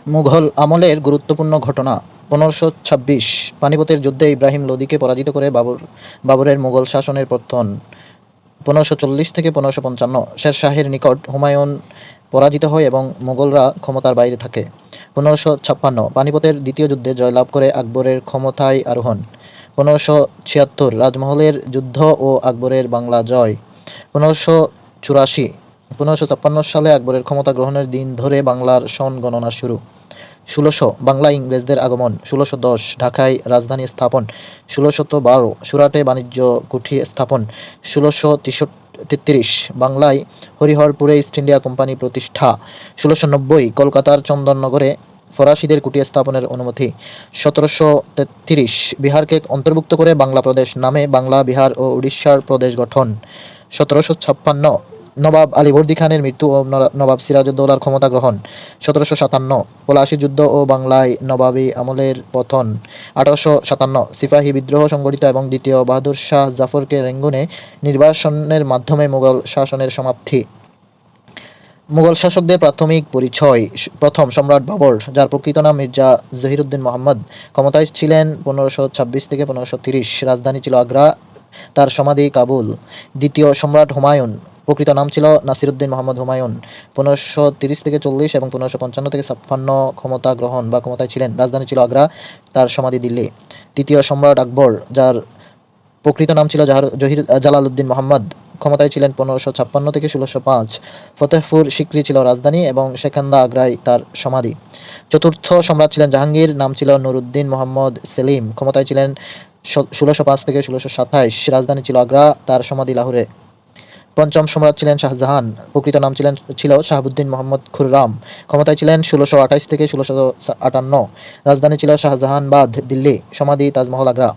মুঘল আমলের গুরুত্বপূর্ণ ঘটনা 1526 পানিপথের যুদ্ধে ইব্রাহিম লোদিকে পরাজিত করে বাবরের মুঘল শাসনের পতন। 1540 থেকে 1555 শের শাহের নিকট হুমায়ুন পরাজিত হয় এবং মুঘলরা ক্ষমতার বাইরে থাকে। 1556 পানিপথের দ্বিতীয় যুদ্ধে জয়লাভ করে আকবরের ক্ষমতায় আরোহণ। 1576 রাজমহলের যুদ্ধ ও আকবরের বাংলা জয়। 1554 সালে আকবরের ক্ষমতা গ্রহণের দিন ধরে বাংলার সন গণনা শুরু। 1600 বাংলায় ইংরেজদের আগমন। 1610 ঢাকায় রাজধানী স্থাপন। 1612 সুরাটে বাণিজ্য কুঠি স্থাপন। 1633 বাংলায় হরিহরপুরে ইস্ট ইন্ডিয়া কোম্পানি প্রতিষ্ঠা। 1690 কলকাতার চন্দননগরে ফরাসিদের কুটি স্থাপনের অনুমতি। 1733 বিহারকে অন্তর্ভুক্ত করে বাংলা প্রদেশ নামে বাংলা, বিহার ও উড়িষ্যার প্রদেশ গঠন। 1756 নবাব আলীবর্দী খানের মৃত্যু ও নবাব সিরাজউদ্দৌলার ক্ষমতা গ্রহণ। 1757 পলাশী যুদ্ধ ও বাংলায় নবাবী আমলের পতন। 1857 সিপাহী বিদ্রোহ সংগঠিত এবং দ্বিতীয় বাহাদুর শাহ জাফরকে রেঙ্গুনে নির্বাসনের মাধ্যমে মুঘল শাসনের সমাপ্তি। মুঘল শাসকদের প্রাথমিক পরিচয়। প্রথম সম্রাট বাবর, যার প্রকৃত নাম মির্জা জহিরুদ্দিন মোহাম্মদ, ক্ষমতায় ছিলেন 1526 থেকে 1530। রাজধানী ছিল আগ্রা, তার সমাধি কাবুল। দ্বিতীয় সম্রাট হুমায়ুন, প্রকৃত নাম ছিল নাসিরুদ্দিন মোহাম্মদ হুমায়ুন, 1530 থেকে 40 এবং 1555 থেকে 56 ক্ষমতা গ্রহণ বা ক্ষমতায় ছিলেন। রাজধানী ছিল আগ্রা, তার সমাধি দিল্লি। তৃতীয় সম্রাট আকবর, যার প্রকৃত নাম ছিল জালালউদ্দিন মোহাম্মদ, ক্ষমতায় ছিলেন 1556 থেকে 1605। ফতেহপুর সিক্রি ছিল রাজধানী এবং সেখান্দা আগ্রায় তার সমাধি। চতুর্থ সম্রাট ছিলেন জাহাঙ্গীর, নাম ছিল নুরুদ্দিন মোহাম্মদ সেলিম, ক্ষমতায় ছিলেন 1605 থেকে 1627। রাজধানী ছিল আগ্রা, তার সমাধি লাহোরে। পঞ্চম সম্রাট ছিলেন শাহজাহান, প্রকৃত নাম ছিল শাহাবুদ্দিন মোহাম্মদ খুররাম, ক্ষমতায় ছিলেন 1628 থেকে 1658। রাজধানী ছিল শাহজাহানবাদ, দিল্লি, সমাধি তাজমহল, আগ্রা।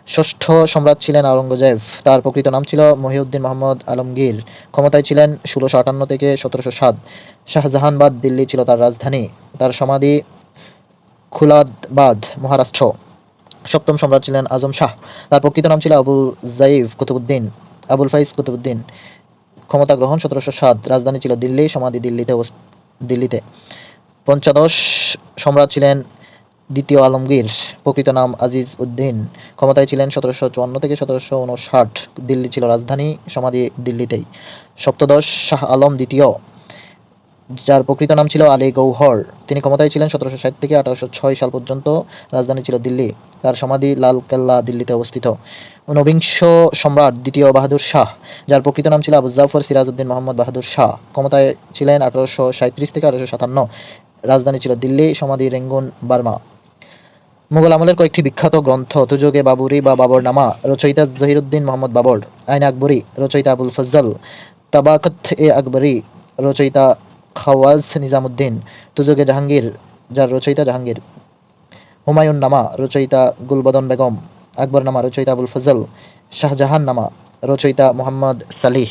ষষ্ঠ সম্রাট ছিলেন আওরঙ্গজেব, তার প্রকৃত নাম ছিল মহিউদ্দিন মোহাম্মদ আলমগীর, ক্ষমতায় ছিলেন 1658 থেকে 1707। শাহজাহানবাদ, দিল্লি ছিল তার রাজধানী, তার সমাধি খুলাদাবাদ, মহারাষ্ট্র। সপ্তম সম্রাট ছিলেন আজম শাহ, তার প্রকৃত নাম ছিল আবুল ফাইজ কুতুবউদ্দিন, ক্ষমতা গ্রহণ 1707। রাজধানী ছিল দিল্লি, সমাধি দিল্লিতে। পঞ্চদশ সম্রাট ছিলেন দ্বিতীয় আলমগীর, প্রকৃত নাম আজিজ উদ্দিন, ক্ষমতায় ছিলেন 1754 থেকে 1759। দিল্লি ছিল রাজধানী, সমাধি দিল্লিতেই। সপ্তদশ শাহ আলম দ্বিতীয়, যার প্রকৃত নাম ছিল আলী গৌহর, তিনি ক্ষমতায় ছিলেন 1760 থেকে 1806 সাল পর্যন্ত। রাজধানী ছিল দিল্লি, তার সমাধি লাল কেল্লা, দিল্লিতে অবস্থিত। ঊনবিংশ সম্রাট দ্বিতীয় বাহাদুর শাহ, যার প্রকৃত নাম ছিল আবু জাফর সিরাজউদ্দিন মোহাম্মদ বাহাদুর শাহ, ক্ষমতায় ছিলেন 1837 থেকে 1857। রাজধানী ছিল দিল্লি, সমাধি রেঙ্গুন, বার্মা। মুঘল আমলের কয়েকটি বিখ্যাত গ্রন্থ। তুজুগে বাবুরি বা বাবরনামা, রচয়িতা জহিরুদ্দিন মোহাম্মদ বাবর। আইন আকবরী, রচয়িতা আবুল ফজল। তাবাকাত-এ-আকবরী, রচয়িতা খাওয়াজ নিজামুদ্দিন। তুজুগে জাহাঙ্গীর, যার রচয়িতা জাহাঙ্গীর। হুমায়ুন নামা, রচয়িতা গুলবদন বেগম। আকবরনামা, রচয়িতা আবুল ফজল। শাহজাহান নামা, রচয়িতা মোহাম্মদ সালিহ।